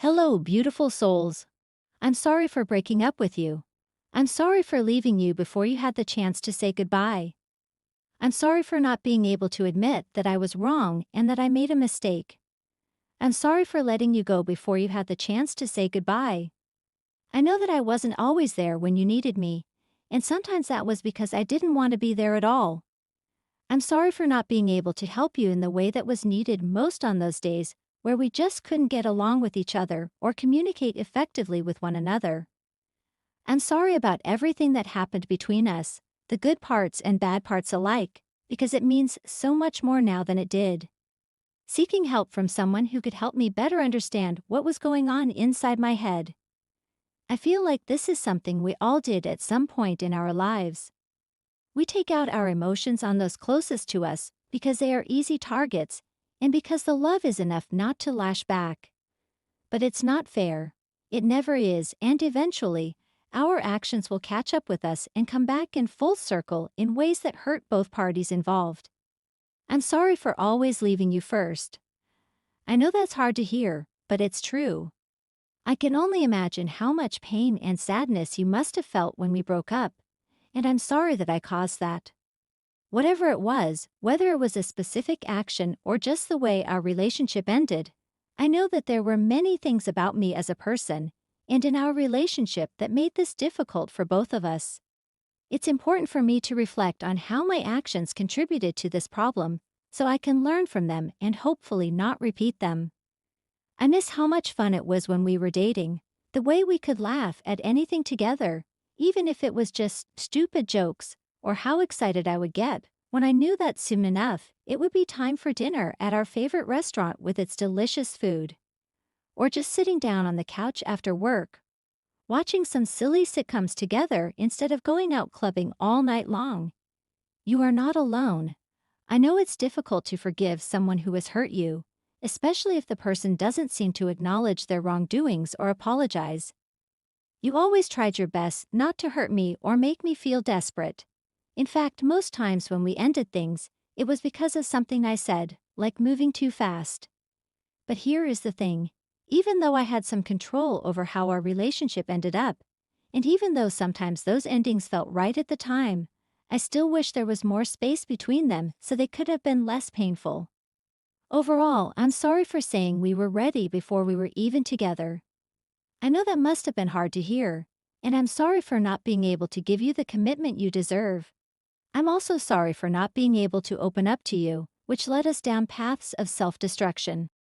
Hello, beautiful souls. I'm sorry for breaking up with you. I'm sorry for leaving you before you had the chance to say goodbye. I'm sorry for not being able to admit that I was wrong and that I made a mistake. I'm sorry for letting you go before you had the chance to say goodbye. I know that I wasn't always there when you needed me, and sometimes that was because I didn't want to be there at all. I'm sorry for not being able to help you in the way that was needed most on those days where we just couldn't get along with each other or communicate effectively with one another. I'm sorry about everything that happened between us, the good parts and bad parts alike, because it means so much more now than it did. Seeking help from someone who could help me better understand what was going on inside my head. I feel like this is something we all did at some point in our lives. We take out our emotions on those closest to us because they are easy targets and because the love is enough not to lash back. But it's not fair. It never is, and eventually, our actions will catch up with us and come back in full circle in ways that hurt both parties involved. I'm sorry for always leaving you first. I know that's hard to hear, but it's true. I can only imagine how much pain and sadness you must have felt when we broke up, and I'm sorry that I caused that. Whatever it was, whether it was a specific action or just the way our relationship ended, I know that there were many things about me as a person and in our relationship that made this difficult for both of us. It's important for me to reflect on how my actions contributed to this problem so I can learn from them and hopefully not repeat them. I miss how much fun it was when we were dating, the way we could laugh at anything together, even if it was just stupid jokes, or how excited I would get when I knew that soon enough it would be time for dinner at our favorite restaurant with its delicious food. Or just sitting down on the couch after work, watching some silly sitcoms together instead of going out clubbing all night long. You are not alone. I know it's difficult to forgive someone who has hurt you, especially if the person doesn't seem to acknowledge their wrongdoings or apologize. You always tried your best not to hurt me or make me feel desperate. In fact, most times when we ended things, it was because of something I said, like moving too fast. But here is the thing. Even though I had some control over how our relationship ended up, and even though sometimes those endings felt right at the time, I still wish there was more space between them so they could have been less painful. Overall, I'm sorry for saying we were ready before we were even together. I know that must have been hard to hear, and I'm sorry for not being able to give you the commitment you deserve. I'm also sorry for not being able to open up to you, which led us down paths of self-destruction.